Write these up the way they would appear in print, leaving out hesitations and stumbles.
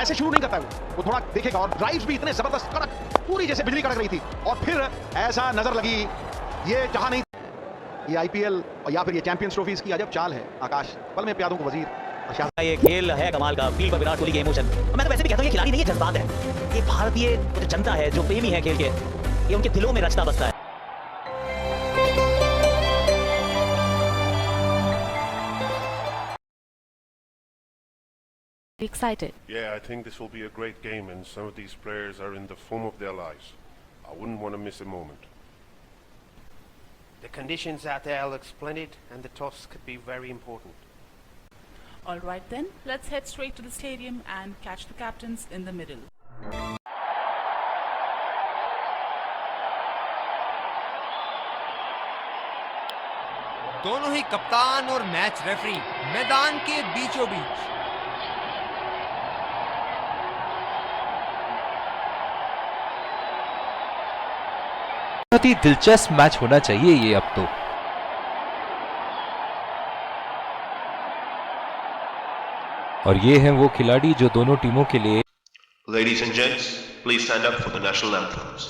ऐसे शुरू नहीं करता है, वो थोड़ा देखेगा। और ड्राइव्स भी इतने जबरदस्त, कड़क, पूरी जैसे बिजली कड़क रही थी। और फिर ऐसा नजर लगी, ये चाह नहीं। ये आईपीएल या फिर ये चैंपियंस ट्रॉफीज की अजब चाल है आकाश। पल में प्यादों को वजीर। ये खेल है कमाल का, फील्ड पर विराट कोहली के इमोशन। मैं तो वैसे भी कहता हूँ ये खिलाड़ी नहीं, ये जज्बात है। ये भारतीय जो जनता है, जो प्रेमी है खेल के, ये उनके दिलों में रचता बसता है। Excited. Yeah, I think this will be a great game, and some of these players are in the form of their lives. I wouldn't want to miss a moment. The conditions out there look splendid, and the toss could be very important. All right then, let's head straight to the stadium and catch the captains in the middle. दोनों ही कप्तान और match referee मैदान के बीचों बीच। बहुत ही दिलचस्प match होना चाहिए ये अब तो। और ये हैं वो खिलाड़ी जो दोनों टीमों के लिए। Ladies and gents, please stand up for the national anthems.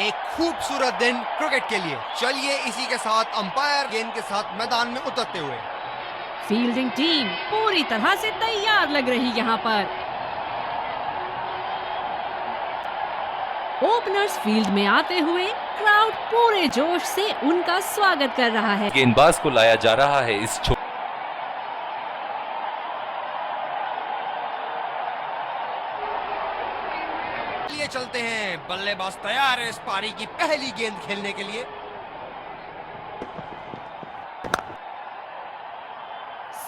एक खूबसूरत दिन क्रिकेट के लिए। चलिए इसी के साथ अंपायर गेंद के साथ मैदान में उतरते हुए। फील्डिंग टीम पूरी तरह से तैयार लग रही यहाँ पर। ओपनर्स फील्ड में आते हुए क्राउड पूरे जोश से उनका स्वागत कर रहा है। गेंदबाज को लाया जा रहा है इस लिए चलते हैं, बल्लेबाज तैयार है इस पारी की पहली गेंद खेलने के लिए।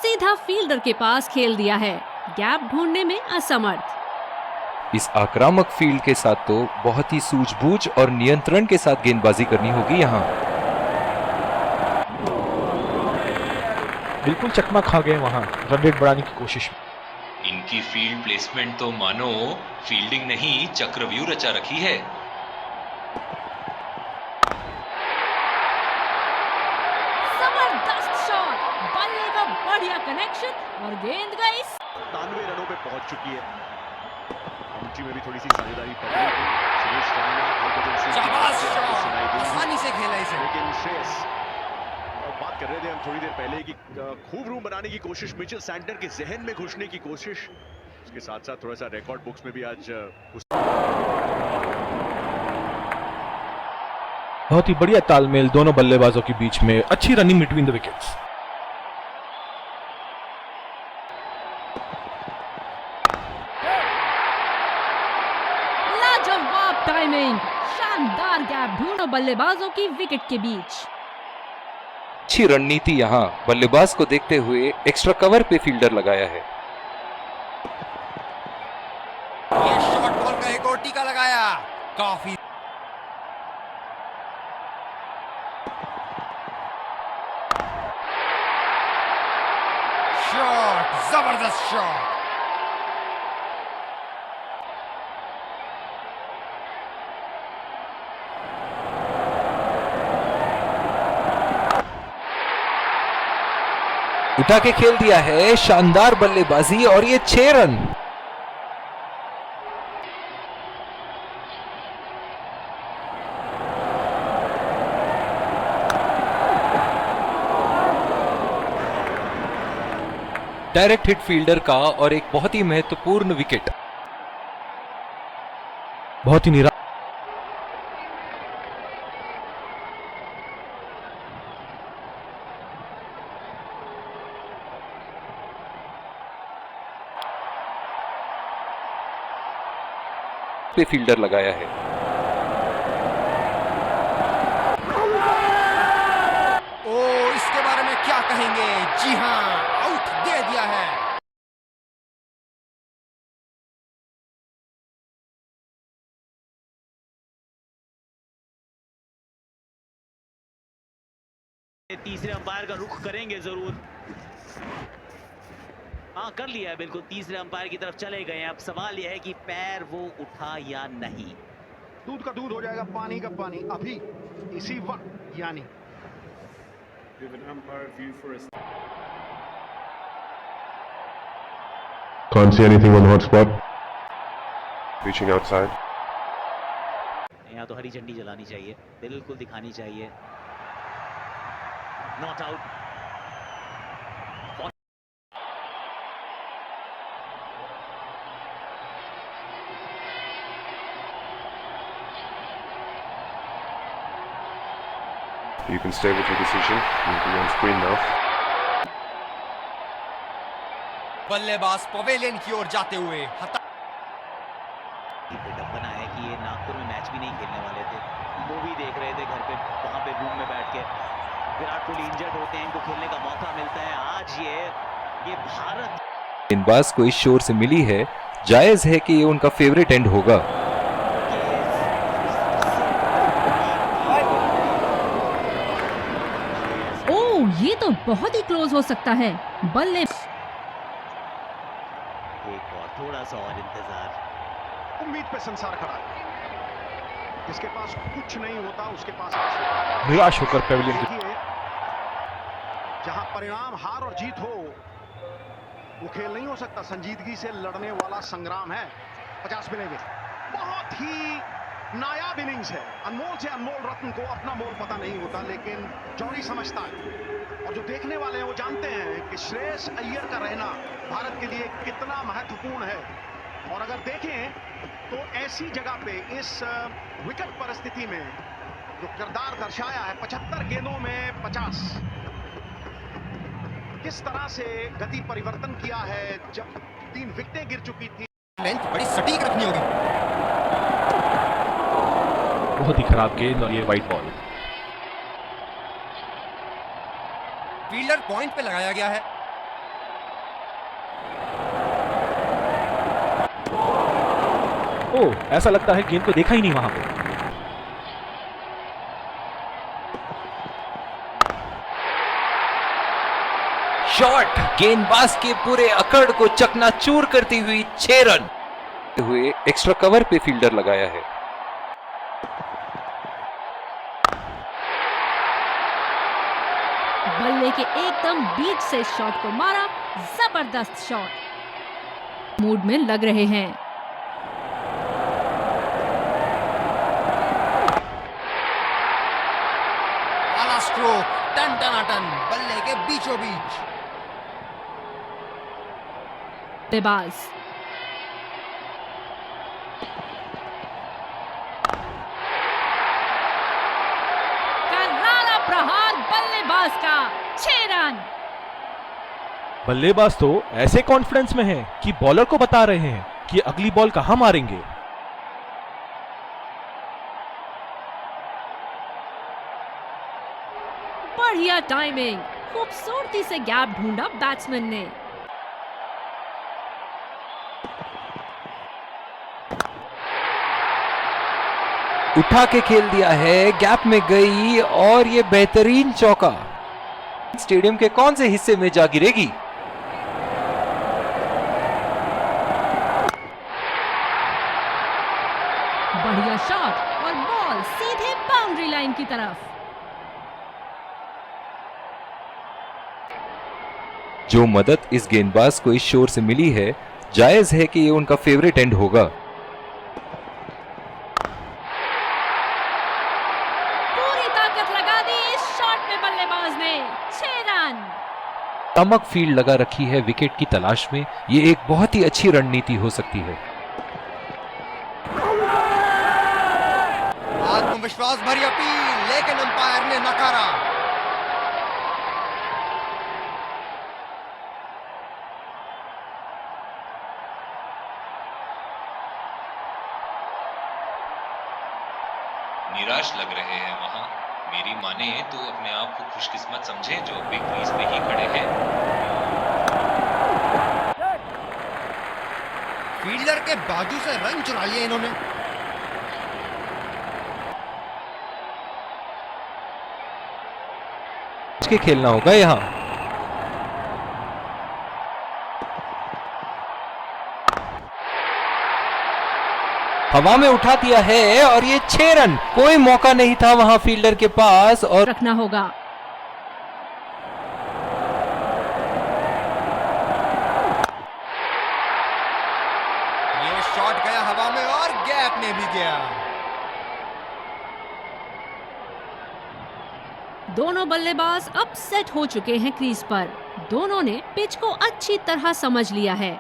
सीधा फील्डर के पास खेल दिया है, गैप ढूंढने में असमर्थ। इस आक्रामक फील्ड के साथ तो बहुत ही सूझबूझ और नियंत्रण के साथ गेंदबाजी करनी होगी यहाँ। बिल्कुल चकमा खा गए वहां रन रेट बढ़ाने की कोशिश में। इनकी फील्ड प्लेसमेंट तो मानो फील्डिंग नहीं चक्रव्यूह रचा रखी है। जबरदस्त शॉट, बल्ले का बढ़िया कनेक्शन और गेंद गई। 97 रनों पे पहुंच चुकी है। में भी थोड़ी सी साझेदारी आसानी से खेला इसे। लेकिन श्रेयस, बात कर रहे थे हम थोड़ी देर पहले कि खूब रूम बनाने की कोशिश, मिचेल सैंटनर के जहन में घुसने की कोशिश, उसके साथ साथ थोड़ा सा रिकॉर्ड बुक्स में भी आज बहुत ही बढ़िया तालमेल दोनों बल्लेबाजों के बीच में, अच्छी रनिंग बिटवीन द विकेट्स। लाजवाब टाइमिंग, शानदार गैप ढूंढो बल्लेबाजों की विकेट के बीच। अच्छी रणनीति यहाँ बल्लेबाज को देखते हुए एक्स्ट्रा कवर पे फील्डर लगाया है। ये शॉर्ट बॉल का एक और टीका लगाया, काफी शॉट, जबरदस्त शॉट। उठा के खेल दिया है, शानदार बल्लेबाजी और ये 6 रन। डायरेक्ट हिट फील्डर का और एक बहुत ही महत्वपूर्ण विकेट। बहुत ही निराश पे फील्डर लगाया है। ओ, इसके बारे में क्या कहेंगे? जी हां, आउट दे दिया है। तीसरे अंपायर का रुख करेंगे जरूर। हाँ, कर लिया है बिल्कुल, तीसरे अंपायर की तरफ चले गए। अब सवाल यह है कि पैर वो उठा या नहीं। दूध का दूध हो जाएगा, पानी का पानी अभी इसी वक्त। यानी Can't see anything on the hot spot. Reaching outside. यहाँ तो हरी झंडी जलानी चाहिए, बिल्कुल दिखानी चाहिए। Not out. You can stay with your decision. You'll be on screen now. बल्लेबाज पवेलियन की ओर जाते हुए बना है कि ये नागपुर में मैच भी नहीं खेलने वाले थे, मूवी देख रहे थे घर पे, वहां पे रूम में बैठ के। विराट कोहली इंजर्ड होते हैं, इनको खेलने का मौका मिलता है। आज ये भारत गेंदबाज को इस शोर से मिली है, जायज है कि ये उनका फेवरेट एंड होगा। ओह, ये तो बहुत ही क्लोज हो सकता है। बल्ले एक और थोड़ा सा और इंतजार। उम्मीद पे संसार खड़ा है, जिसके पास कुछ नहीं होता उसके पास निराश होकर पेविलियन की देखिए, जहां परिणाम हार और जीत हो वो खेल नहीं हो सकता। संजीदगी से लड़ने वाला संग्राम है। 50 मिलेंगे। बहुत ही नायाब इनिंग्स है। अनमोल से अनमोल रत्न को अपना मोल पता नहीं होता, लेकिन जॉनी समझता है और जो देखने वाले हैं वो जानते हैं कि श्रेयस अय्यर का रहना भारत के लिए कितना महत्वपूर्ण है। और अगर देखें तो ऐसी जगह पे इस विकट परिस्थिति में जो किरदार दर्शाया है, 75 गेंदों में 50, किस तरह से गति परिवर्तन किया है जब 3 विकेटें गिर चुकी थी। लेंथ बड़ी सटीक रखनी होगी। बहुत ही खराब गेंद और ये वाइड बॉल। फील्डर पॉइंट पे लगाया गया है। ओह, ऐसा लगता है गेंद को देखा ही नहीं वहां पे। शॉट गेंदबाज के पूरे अकड़ को चकनाचूर करती हुई 6 रन हुए। एक्स्ट्रा कवर पे फील्डर लगाया है। बल्ले के एकदम बीच से शॉट को मारा। जबरदस्त शॉट। मूड में लग रहे हैं। आला स्ट्रोक, टन टनाटन, बल्ले के बीचों बीच। बल्लेबाज करारा प्रहार बल्लेबाज का। 6 रन। बल्लेबाज तो ऐसे कॉन्फिडेंस में है कि बॉलर को बता रहे हैं कि अगली बॉल कहां मारेंगे। बढ़िया टाइमिंग। खूबसूरती से गैप ढूंढा बैट्समैन ने। उठा के खेल दिया है, गैप में गई और ये बेहतरीन चौका स्टेडियम के कौन से हिस्से में जा गिरेगी। बढ़िया शॉट और बॉल सीधे बाउंड्री लाइन की तरफ। जो मदद इस गेंदबाज को इस शोर से मिली है, जायज है कि ये उनका फेवरेट एंड होगा। पूरी ताकत लगा दी इस शॉट में बल्लेबाज ने। 6 रन। तमक फील्ड लगा रखी है विकेट की तलाश में। ये एक बहुत ही अच्छी रणनीति हो सकती है। आत्मविश्वास भरी अपील, लेकिन अंपायर ने नकारा। निराश लग रहे हैं वहां। मेरी माने तो अपने आप को खुशकिस्मत समझे जो बिग क्रीज पे ही खड़े हैं। फील्डर के बाजू से रन चुरा लिए इन्होंने। के खेलना होगा यहां। हवा में उठा दिया है और ये 6 रन। कोई मौका नहीं था वहां फील्डर के पास और रखना होगा। में भी गया। दोनों बल्लेबाज अब सेट हो चुके हैं क्रीज पर। दोनों ने पिच को अच्छी तरह समझ लिया है।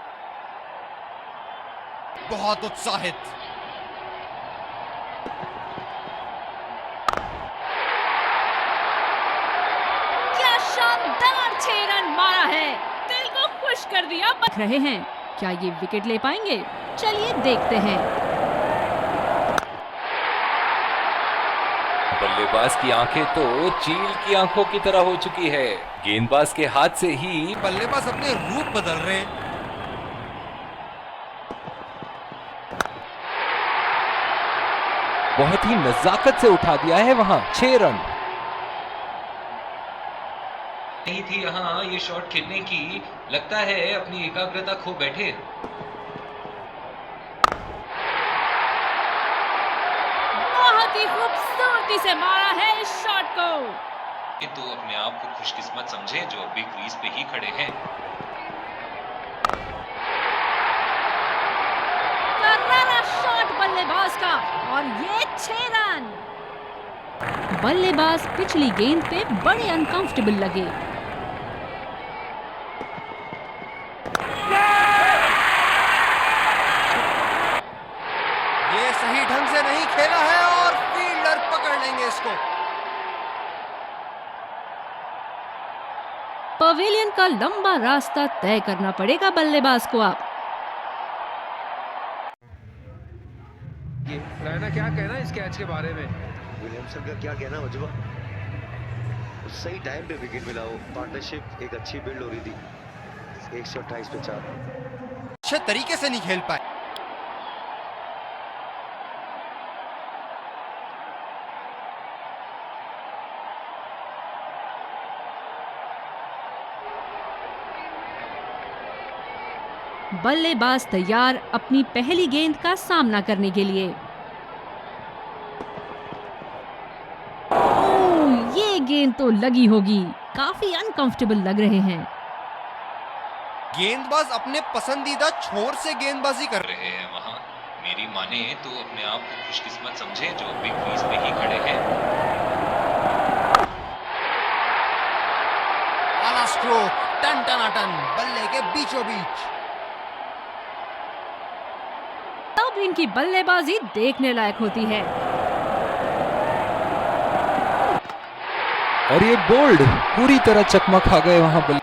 बहुत उत्साहित। क्या शानदार 6 रन मारा है, दिल को खुश कर दिया। देख रहे हैं, क्या ये विकेट ले पाएंगे? चलिए देखते हैं। बल्लेबाज की आंखें तो चील की आंखों की तरह हो चुकी है। गेंदबाज के हाथ से ही बल्लेबाज अपने रूप बदल रहे हैं। बहुत ही नजाकत से उठा दिया है वहां 6 रन। नहीं थी यहाँ ये शॉट खेलने की, लगता है अपनी एकाग्रता खो बैठे। बहुत ही खूबसूरती से मारा है इस शॉट को। ये तो अपने आप को खुशकिस्मत समझे जो अभी क्रीज पे ही खड़े हैं। करारा शॉट बल्लेबाज का और ये 6 रन। बल्लेबाज पिछली गेंद पे बड़े अनकंफर्टेबल लगे। ये सही ढंग से नहीं खेला है और फील्डर पकड़ लेंगे इसको। पवेलियन का लंबा रास्ता तय करना पड़ेगा बल्लेबाज को अब। रायना क्या कहना इस कैच के बारे में? विलियमसन का क्या कहना मजबा? सही टाइम पे विकेट मिला, हो पार्टनरशिप एक अच्छी बिल्ड हो रही थी। 128 पे 4 अच्छे तरीके से नहीं खेल पाए। बल्लेबाज तैयार अपनी पहली गेंद का सामना करने के लिए। ओह, ये गेंद तो लगी होगी। काफी अनकंफर्टेबल लग रहे हैं। गेंदबाज अपने पसंदीदा छोर से गेंदबाजी कर रहे रहे हैं वहाँ। मेरी माने तो अपने आप को खुशकिस्मत समझे जो अभी क्रीज पे ही खड़े हैं। आला स्ट्रोक, टन टनाटन, बल्ले के बीचों बीच। तब इनकी बल्लेबाजी देखने लायक होती है। और ये बोल्ड पूरी तरह चकमा खा गए वहां बल्ले।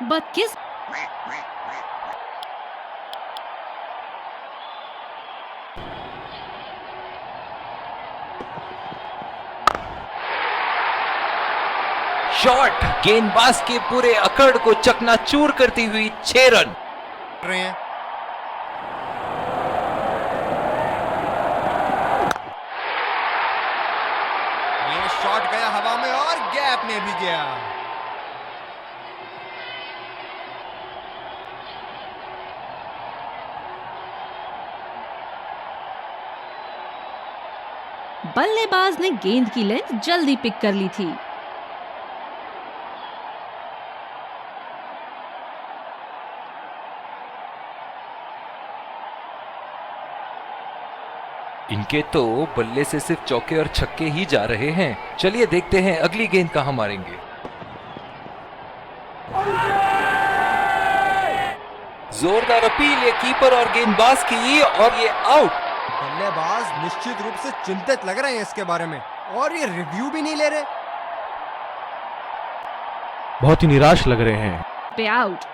बदकिस शॉट गेंदबाज के पूरे अकड़ को चकनाचूर करती हुई 6 रन रहे हैं। ये शॉट गया हवा में और गैप में भी गया। बल्लेबाज ने गेंद की लेंथ जल्दी पिक कर ली थी। इनके तो बल्ले से सिर्फ चौके और छक्के ही जा रहे हैं। चलिए देखते हैं अगली गेंद कहां मारेंगे। जोरदार अपील ये कीपर और गेंदबाज की, और ये आउट। बल्लेबाज निश्चित रूप से चिंतित लग रहे हैं इसके बारे में, और ये रिव्यू भी नहीं ले रहे। बहुत ही निराश लग रहे हैं। पे आउट।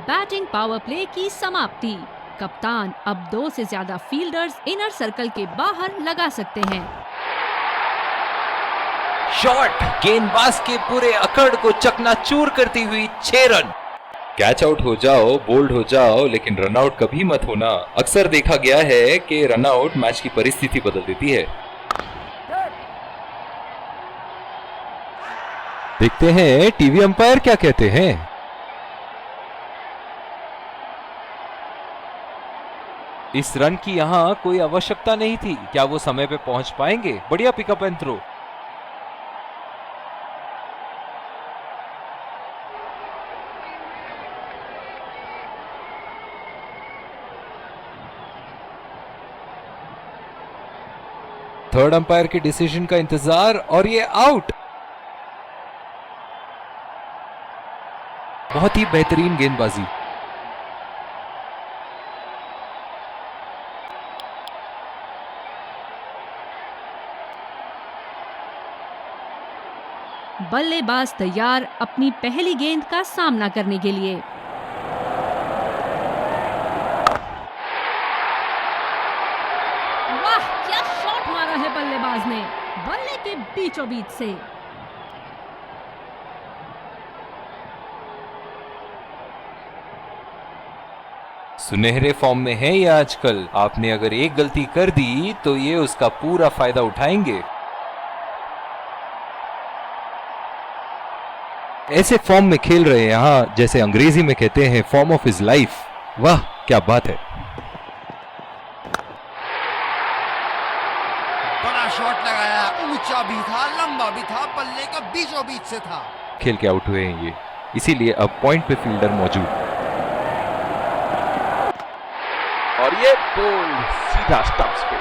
बैटिंग पावर प्ले की समाप्ति। कप्तान अब 2 से ज्यादा फील्डर्स इनर सर्कल के बाहर लगा सकते हैं। शॉट गेंदबाज के पूरे अकड़ को चकनाचूर करती हुई 6 रन। कैच आउट हो जाओ, बोल्ड हो जाओ, लेकिन रन आउट कभी मत होना। अक्सर देखा गया है कि रन आउट मैच की परिस्थिति बदल देती है। देखते हैं टीवी अंपायर क्या कहते हैं। इस रन की यहां कोई आवश्यकता नहीं थी। क्या वो समय पे पहुंच पाएंगे? बढ़िया pickup and throw. Third umpire के डिसीजन का इंतजार और ये आउट। बहुत ही बेहतरीन गेंदबाजी। बल्लेबाज तैयार अपनी पहली गेंद का सामना करने के लिए। वाह, क्या शॉट मारा है बल्लेबाज ने, बल्ले के बीचों बीच से। सुनहरे फॉर्म में है ये आजकल। आपने अगर एक गलती कर दी तो ये उसका पूरा फायदा उठाएंगे। ऐसे फॉर्म में खेल रहे हैं यहाँ, जैसे अंग्रेजी में कहते हैं फॉर्म ऑफ हिज लाइफ। वाह क्या बात है। बड़ा शॉट लगाया, ऊंचा भी था, लंबा भी था, बल्ले का बीचों बीच से था। खेल के आउट हुए हैं ये, इसीलिए अब पॉइंट पे फील्डर मौजूद। और ये बॉल सीधा स्टंप्स पे।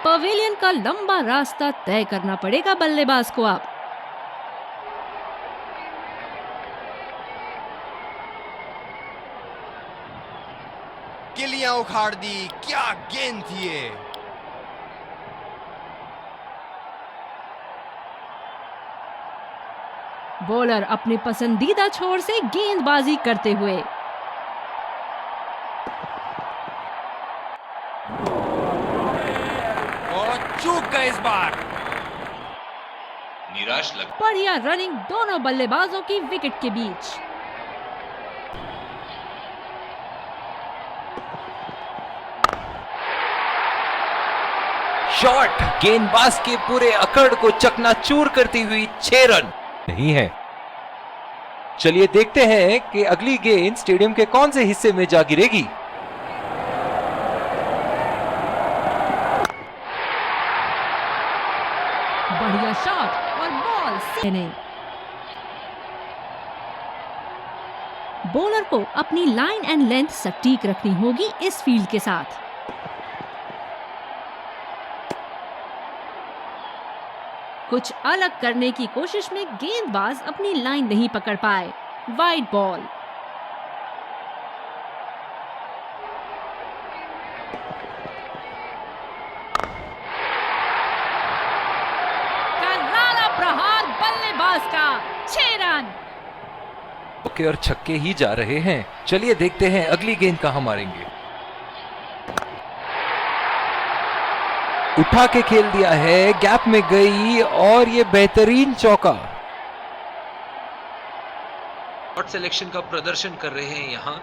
पवेलियन का लंबा रास्ता तय करना पड़ेगा बल्लेबाज को अब। गिलियां उखाड़ दी, क्या गेंद थी ये। बॉलर अपने पसंदीदा छोर से गेंदबाजी करते हुए। और चूक गए इस बार। निराश लग। बढ़िया रनिंग दोनों बल्लेबाजों की विकेट के बीच। शॉट गेंदबाज के पूरे अकड़ को चकनाचूर करती हुई 6 रन नहीं है। चलिए देखते हैं कि अगली गेंद स्टेडियम के कौन से हिस्से में जा गिरेगी। बढ़िया शॉट और बॉल से। बॉलर को अपनी लाइन एंड लेंथ सटीक रखनी होगी इस फील्ड के साथ। कुछ अलग करने की कोशिश में गेंदबाज अपनी लाइन नहीं पकड़ पाए। Wide ball. करारा प्रहार बल्लेबाज का, 6 रन। और छक्के ही जा रहे हैं। चलिए देखते हैं अगली गेंद कहां मारेंगे। उठा के खेल दिया है, गैप में गई और ये बेहतरीन चौका। शॉट सिलेक्शन का प्रदर्शन कर रहे हैं यहाँ,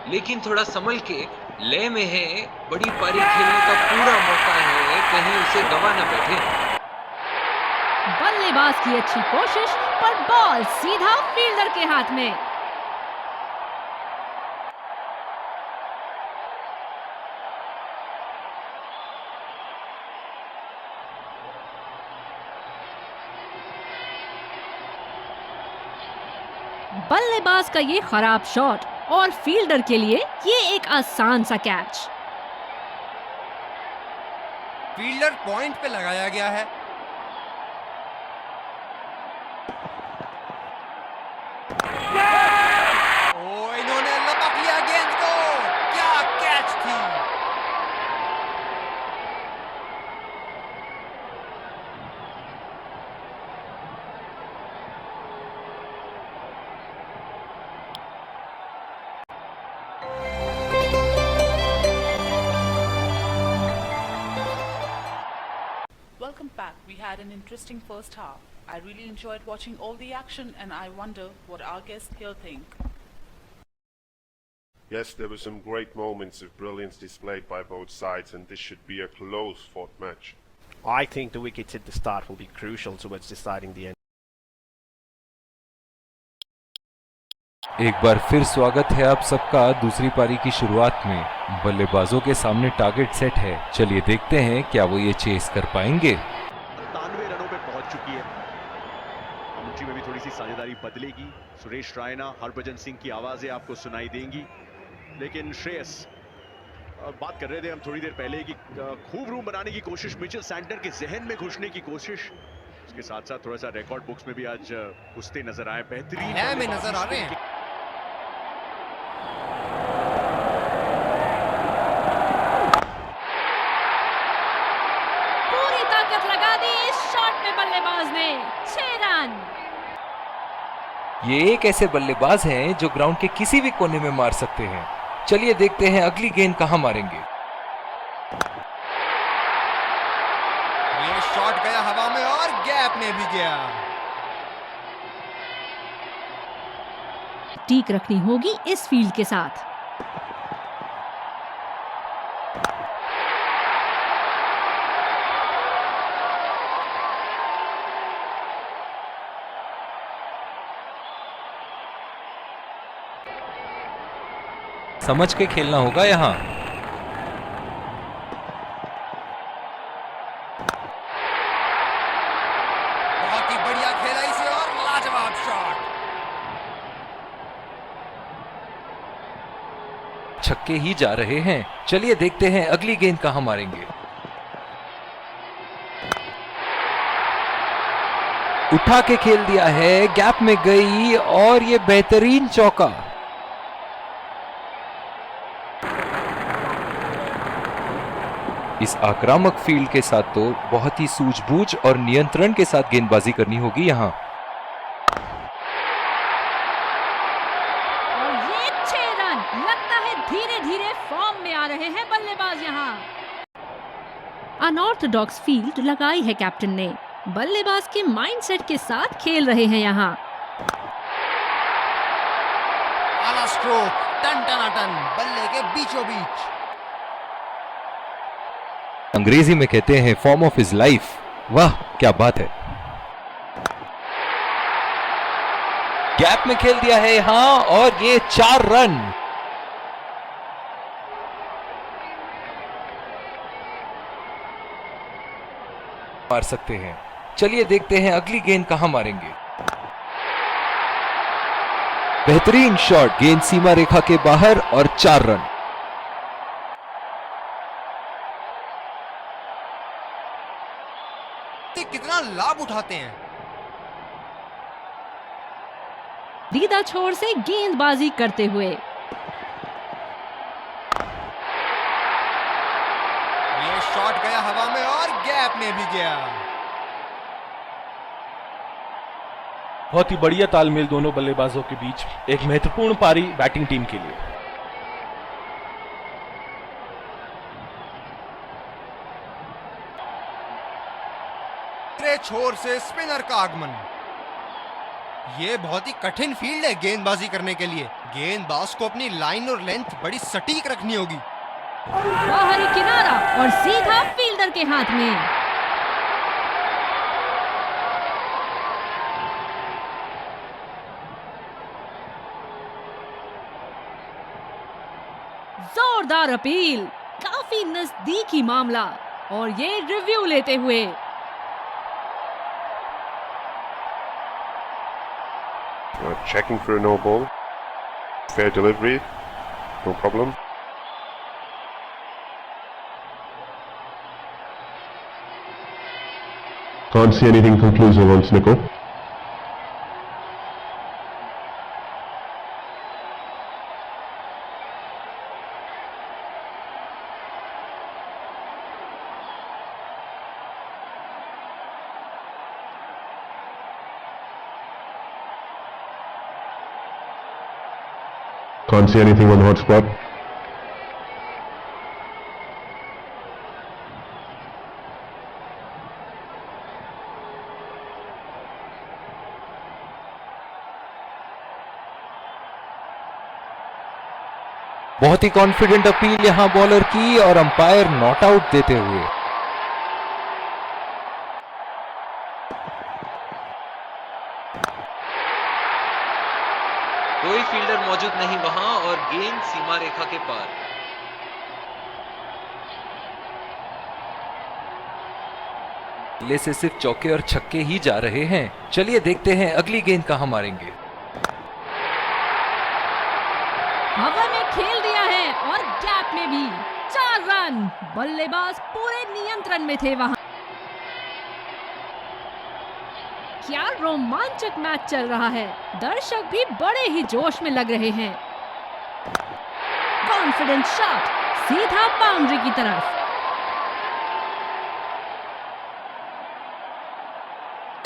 लेकिन थोड़ा संभल के लय में है। बड़ी पारी खेलने का पूरा मौका है, कहीं उसे गवा न बैठे। बल्लेबाज की अच्छी कोशिश पर बॉल सीधा फील्डर के हाथ में। बल्लेबाज का ये खराब शॉट और फील्डर के लिए ये एक आसान सा कैच। फील्डर पॉइंट पे लगाया गया है। ओ, इन्होंने लपक लिया गेंद को, क्या कैच थी। Welcome back. We had an interesting first half. I really enjoyed watching all the action and I wonder what our guests here think. Yes, there were some great moments of brilliance displayed by both sides, and this should be a close fought match. I think the wickets at the start will be crucial towards deciding the end. एक बार फिर स्वागत है आप सबका दूसरी पारी की शुरुआत में। बल्लेबाजों के सामने टारगेट सेट है। चलिए देखते हैं क्या वो ये चेस कर पाएंगे। 97 रनों पे पहुंच चुकी है। कमेंट्री में भी थोड़ी सी साझेदारी बदलेगी। सुरेश रायना, हरभजन सिंह की आवाजें आपको सुनाई देंगी, लेकिन श्रेयस बात कर रहे थे हम थोड़ी देर पहले कि खूब रूम बनाने की कोशिश, मिचेल सैंटनर के जहन में घुसने की कोशिश, उसके साथ साथ थोड़ा सा रिकॉर्ड बुक्स में भी आज घुसते नजर आए, बेहतरीन में नजर आ रहे हैं। पूरी ताकत लगा दी इस शॉट में बल्लेबाज ने, 6 रन। ये एक ऐसे बल्लेबाज हैं जो ग्राउंड के किसी भी कोने में मार सकते हैं। चलिए देखते हैं अगली गेंद कहां मारेंगे। ये शॉट गया हवा में और गैप में भी गया। टीक रखनी होगी इस फील्ड के साथ। समझ के खेलना होगा यहाँ। बहुत ही बढ़िया खेला इसे और लाजवाब शॉट। छक्के ही जा रहे हैं। चलिए देखते हैं अगली गेंद कहां मारेंगे। उठा के खेल दिया है, गैप में गई और ये बेहतरीन चौका। इस आक्रामक फील्ड के साथ तो बहुत ही सूझबूझ और नियंत्रण के साथ गेंदबाजी करनी होगी यहाँ। और ये 6 रन, लगता है धीरे धीरे फॉर्म में आ रहे हैं बल्लेबाज यहाँ। अनऑर्थोडॉक्स फील्ड लगाई है कैप्टन ने, बल्लेबाज के माइंडसेट के साथ खेल रहे हैं यहाँ। आला स्ट्रोक, टन टनाटन, बल्ले के बीचों बीच। अंग्रेजी में कहते हैं फॉर्म ऑफ हिज लाइफ। वाह क्या बात है। गैप में खेल दिया है यहां और ये 4 रन। मार सकते हैं। चलिए देखते हैं अगली गेंद कहां मारेंगे। बेहतरीन शॉट, गेंद सीमा रेखा के बाहर और 4 रन। कितना लाभ उठाते हैं। दीदा छोर से गेंदबाजी करते हुए ये शॉट गया हवा में और गैप में भी गया। बहुत ही बढ़िया तालमेल दोनों बल्लेबाजों के बीच। एक महत्वपूर्ण पारी बैटिंग टीम के लिए। छोर से स्पिनर का आगमन। ये बहुत ही कठिन फील्ड है गेंदबाजी करने के लिए। गेंदबाज को अपनी लाइन और लेंथ बड़ी सटीक रखनी होगी। बाहरी किनारा और सीधा फील्डर के हाथ में। जोरदार अपील, काफी नजदीकी मामला और ये रिव्यू लेते हुए। Checking for a no ball. Fair delivery. No problem. Can't see anything conclusive on Snicko. Can't see anything on the hot spot. बहुत ही कॉन्फिडेंट अपील यहां बॉलर की और अंपायर नॉट आउट देते हुए। कोई फील्डर मौजूद नहीं वहां और गेंद सीमा रेखा के पार। ले से सिर्फ चौके और छक्के ही जा रहे हैं। चलिए देखते हैं अगली गेंद कहां मारेंगे। हवा में खेल दिया है और गैप में भी। रन। बल्लेबाज पूरे नियंत्रण में थे वहां। क्या रोमांचक मैच चल रहा है। दर्शक भी बड़े ही जोश में लग रहे हैं। कॉन्फिडेंट शॉट सीधा बाउंड्री की तरफ।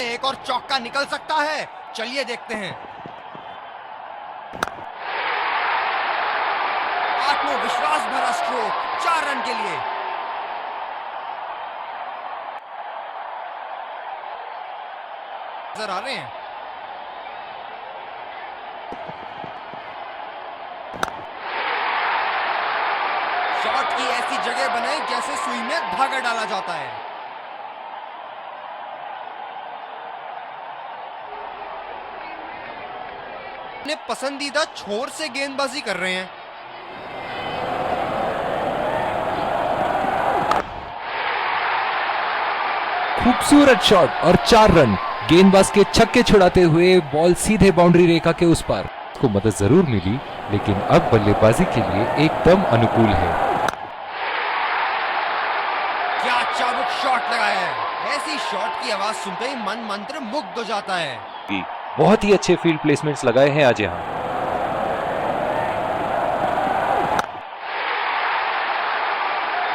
एक और चौका निकल सकता है, चलिए देखते हैं। आत्मविश्वास भरा स्ट्रोक 4 रन के लिए। नजर आ रहे हैं। शॉट की ऐसी जगह बनाई जैसे सुई में धागा डाला जाता है। अपने पसंदीदा छोर से गेंदबाजी कर रहे हैं। खूबसूरत शॉट और 4 रन। गेंदबाज के छक्के छुड़ाते हुए बॉल सीधे बाउंड्री रेखा के उस पार। उसको मदद जरूर मिली, लेकिन अब बल्लेबाजी के लिए एकदम अनुकूल है। क्या चाबुक शॉट लगाया है। ऐसी शॉट की आवाज सुनते ही मन मंत्र मुग्ध हो जाता है। बहुत ही अच्छे फील्ड प्लेसमेंट्स लगाए हैं आज यहाँ।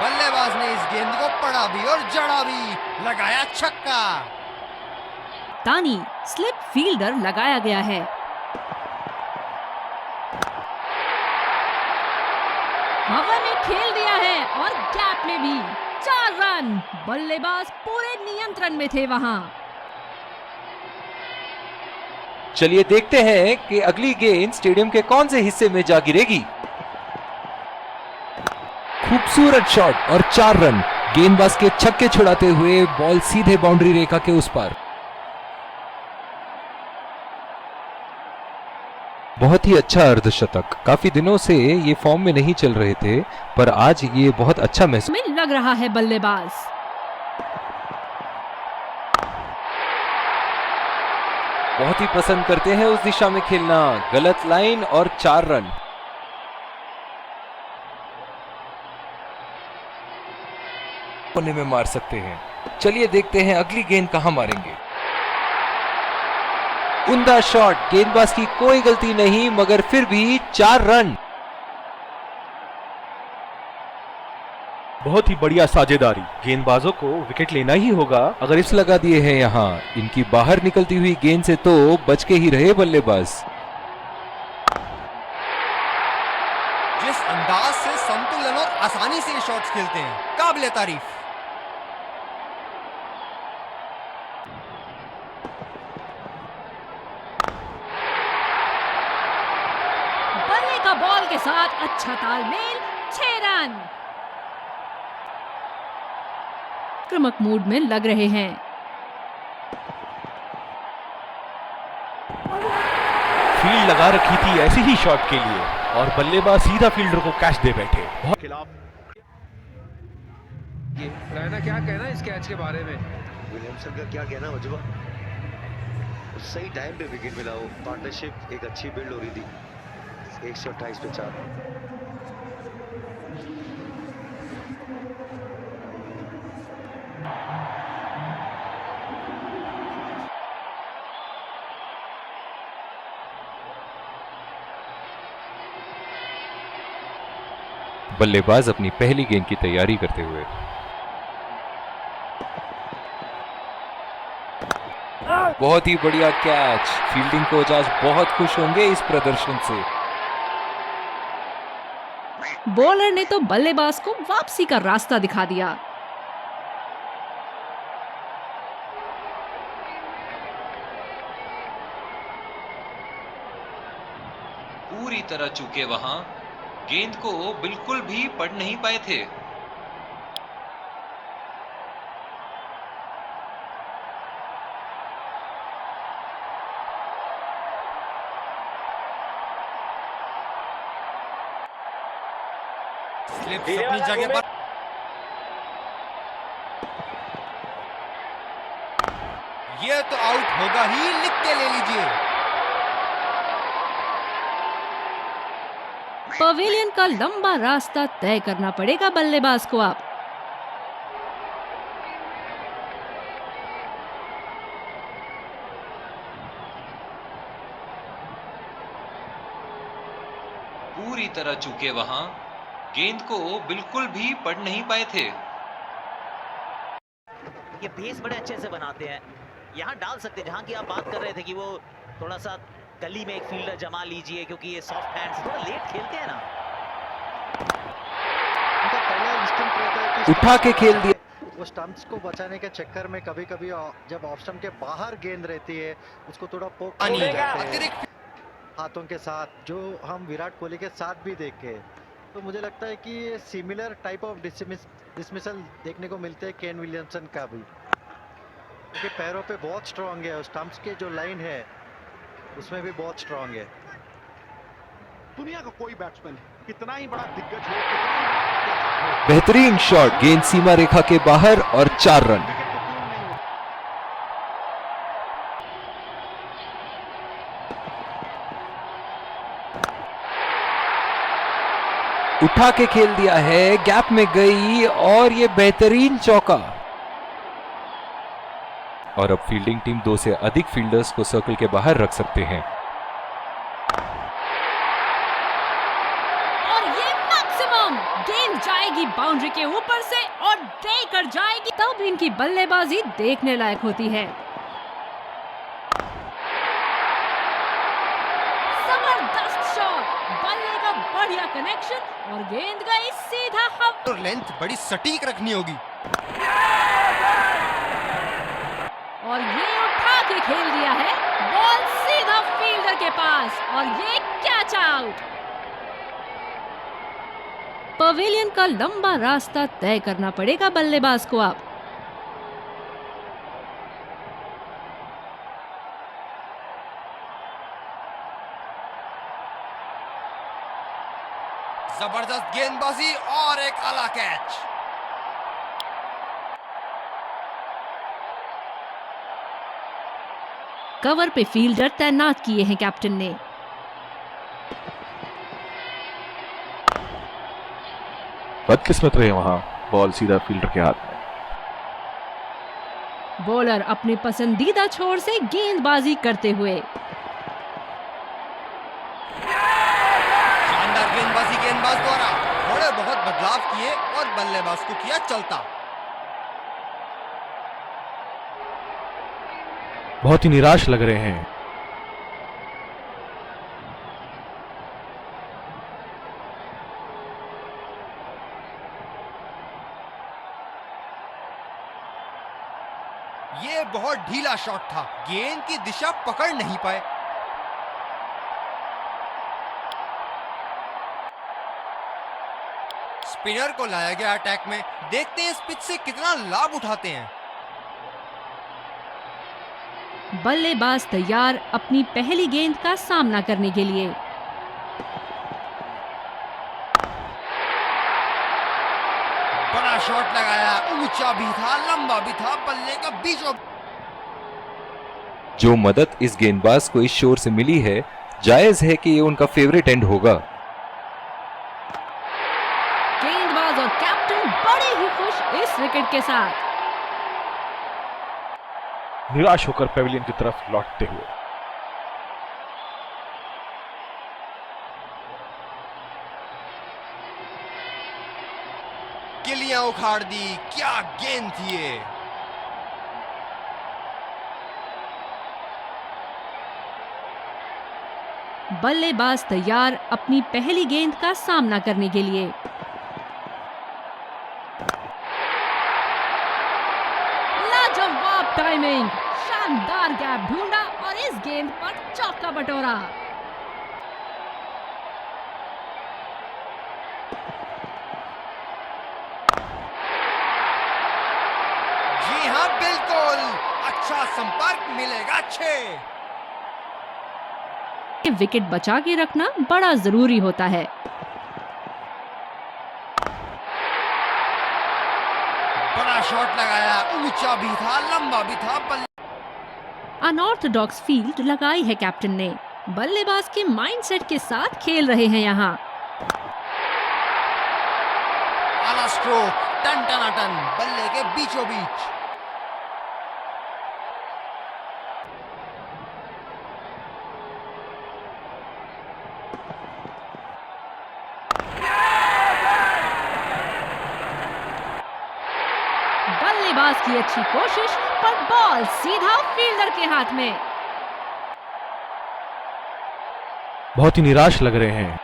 बल्लेबाज ने इस गेंद को पड़ा भी और जड़ा भी, लगाया छक्का। तानी स्लिप फील्डर लगाया गया है। हवा में खेल दिया है और गैप में भी 4 रन। बल्लेबाज पूरे नियंत्रण में थे वहां। चलिए देखते हैं कि अगली गेंद स्टेडियम के कौन से हिस्से में जा गिरेगी। खूबसूरत शॉट और 4 रन। गेंदबाज के छक्के छुड़ाते हुए बॉल सीधे बाउंड्री रेखा के उस पार। बहुत ही अच्छा अर्धशतक। काफी दिनों से ये फॉर्म में नहीं चल रहे थे, पर आज ये बहुत अच्छा महसूस में लग रहा है बल्लेबाज। बहुत ही पसंद करते हैं उस दिशा में खेलना। गलत लाइन और 4 रन। कोने में मार सकते हैं। चलिए देखते हैं अगली गेंद कहां मारेंगे। उम्दा शॉट। गेंदबाज की कोई गलती नहीं, मगर फिर भी 4 रन। बहुत ही बढ़िया साझेदारी। गेंदबाजों को विकेट लेना ही होगा। अगर इस लगा दिए हैं यहाँ। इनकी बाहर निकलती हुई गेंद से तो बच के ही रहे बल्लेबाज। जिस अंदाज से संतुलन और आसानी से ये शॉट्स खेलते हैं, काबिले तारीफ। बल्ले का बॉल के साथ अच्छा तालमेल। 6 रन। आक्रामक मूड में लग रहे हैं। फील्ड लगा रखी थी ऐसी ही शॉट के लिए और बल्लेबाज सीधा फील्डर को कैच दे बैठे। खिलाफ ये रहना क्या कहना इस कैच के बारे में। विलियमसन का क्या कहना वजवा। सही टाइम पे विकेट मिला। वो पार्टनरशिप एक अच्छी बिल्ड हो रही थी। 128 पे 4। बल्लेबाज अपनी पहली गेंद की तैयारी करते हुए। बहुत ही बढ़िया कैच। फील्डिंग कोच आज बहुत खुश होंगे इस प्रदर्शन से। बॉलर ने तो बल्लेबाज को वापसी का रास्ता दिखा दिया। पूरी तरह चूके वहां। गेंद को बिल्कुल भी पढ़ नहीं पाए थे। स्लिप्स अपनी जगह पर। ये तो आउट होगा ही, लिख के ले लीजिए। पवेलियन का लंबा रास्ता तय करना पड़ेगा बल्लेबाज को अब। पूरी तरह चूके वहां, गेंद को बिल्कुल भी पढ़ नहीं पाए थे। ये बेस बड़े अच्छे से बनाते हैं, यहाँ डाल सकते, जहां की आप बात कर रहे थे कि वो थोड़ा सा गली में एक फील्डर जमा लीजिए, क्योंकि ये सॉफ्ट हैंड्स थोड़ा लेट खेलते हैं ना। उनका पहला इंस्टिंक्ट रहता है कि उठा के खेल दिया। वो स्टंप्स को बचाने के चक्कर में कभी कभी जब ऑफ स्टंप के बाहर गेंद रहती है उसको थोड़ा पोक अतिरिक्त हाथों के साथ, जो हम विराट कोहली के साथ भी देखे। तो मुझे लगता है कि ये सिमिलर टाइप ऑफ डिसमिसल देखने को मिलते हैं केन विलियमसन का भी, क्योंकि पैरों पे बहुत स्ट्रांग है और स्टंप्स के जो लाइन है उसमें भी बहुत स्ट्रांग है। दुनिया का कोई बैट्समैन कितना ही बड़ा दिग्गज हो, कितना ही बड़ा बेहतरीन शॉट, गेंद सीमा रेखा के बाहर और 4 रन। उठा के खेल दिया है, गैप में गई और ये बेहतरीन चौका। और अब फील्डिंग टीम 2 से अधिक फील्डर्स को सर्कल के बाहर रख सकते हैं। और ये मैक्सिमम गेंद जाएगी बाउंड्री के ऊपर से और देकर जाएगी, तब इनकी बल्लेबाजी देखने लायक होती है। जबरदस्त शॉट, बल्ले का बढ़िया कनेक्शन और गेंद गई सीधा हवा। और लेंथ बड़ी सटीक रखनी होगी। और ये उठा के खेल दिया है, बॉल सीधा फील्डर के पास और ये कैच आउट। पवेलियन का लंबा रास्ता तय करना पड़ेगा बल्लेबाज को अब। जबरदस्त गेंदबाजी और एक आला कैच। कवर पे फील्डर तैनात किए हैं कैप्टन ने। बदकिस्मत रहे वहां, बॉल सीधा फील्डर के हाथ में। बॉलर अपने पसंदीदा छोर से गेंदबाजी करते हुए। शानदार गेंदबाजी गेंदबाज द्वारा, थोड़े बहुत बदलाव किए और बल्लेबाज को किया चलता। बहुत ही निराश लग रहे हैं। ये बहुत ढीला शॉट था, गेंद की दिशा पकड़ नहीं पाए। स्पिनर को लाया गया अटैक में, देखते हैं इस पिच से कितना लाभ उठाते हैं। बल्लेबाज तैयार अपनी पहली गेंद का सामना करने के लिए। बड़ा शॉट लगाया, ऊंचा भी था, लंबा भी था, बल्ले का बीचों। जो मदद इस गेंदबाज को इस शोर से मिली है, जायज है कि ये उनका फेवरेट एंड होगा। गेंदबाज और कैप्टन बड़े ही खुश इस विकेट के साथ। निराश होकर पेविलियन की तरफ लौटते हुए। किलियां उखाड़ दी, क्या गेंद थी ये। बल्लेबाज तैयार अपनी पहली गेंद का सामना करने के लिए। लाजवाब टाइमिंग, शानदार गैप ढूंढा और इस गेंद पर चौका बटोरा। जी हां, बिल्कुल अच्छा संपर्क मिलेगा। अच्छे विकेट बचा के रखना बड़ा जरूरी होता है। बड़ा शॉट लगाया, ऊंचा भी था, लंबा भी था, अनऑर्थोडॉक्स फील्ड लगाई है कैप्टन ने। बल्लेबाज के माइंडसेट के साथ खेल रहे हैं यहाँ। काला स्ट्रोक, टन टनाटन बल्ले के बीचों बीच। बल्लेबाज की अच्छी कोशिश, पर बॉल सीधा फील्डर के हाथ में। बहुत ही निराश लग रहे हैं।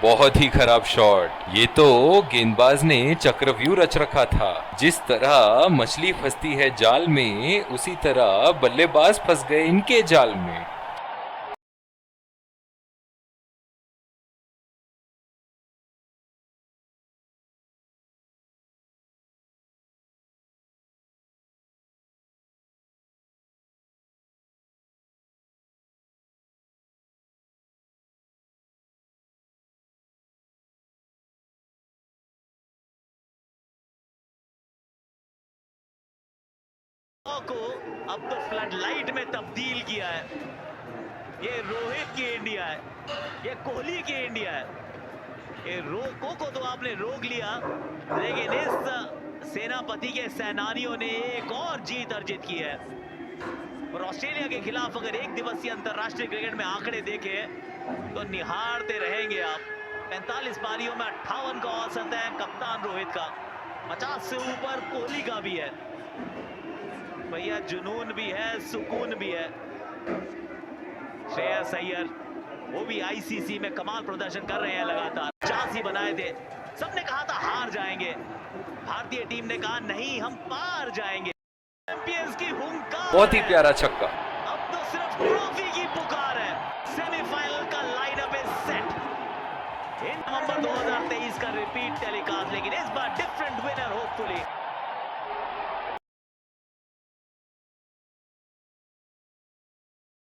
बहुत ही खराब शॉट। ये तो गेंदबाज ने चक्रव्यूह रच रखा था। जिस तरह मछली फंसती है जाल में, उसी तरह बल्लेबाज फंस गए इनके जाल में। को अब तो फ्लड लाइट में तब्दील किया है। ये रोहित की इंडिया है, ये कोहली की इंडिया है। ये को तो आपने रोक लिया, लेकिन इस सेनापति के सेनानियों ने एक और जीत अर्जित की है। और ऑस्ट्रेलिया के खिलाफ अगर एक दिवसीय अंतरराष्ट्रीय क्रिकेट में आंकड़े देखे तो निहारते रहेंगे आप। 45 पारियों में 58 का औसत है कप्तान रोहित का, 50 से ऊपर कोहली का भी है। भैया जुनून भी है, सुकून भी है। श्रेयस अय्यर वो भी आईसीसी में कमाल प्रदर्शन कर रहे हैं लगातार। 85 बनाए थे, सबने कहा था हार जाएंगे, भारतीय टीम ने कहा नहीं हम पार जाएंगे। चैंपियंस की हुंकार, बहुत ही प्यारा छक्का। अब तो सिर्फ ट्रॉफी की पुकार है। सेमीफाइनल का लाइनअप है सेट। इन नवंबर 2023 का रिपीट टेलीकास्ट, लेकिन इस बार डिफरेंट विनर होपफुली।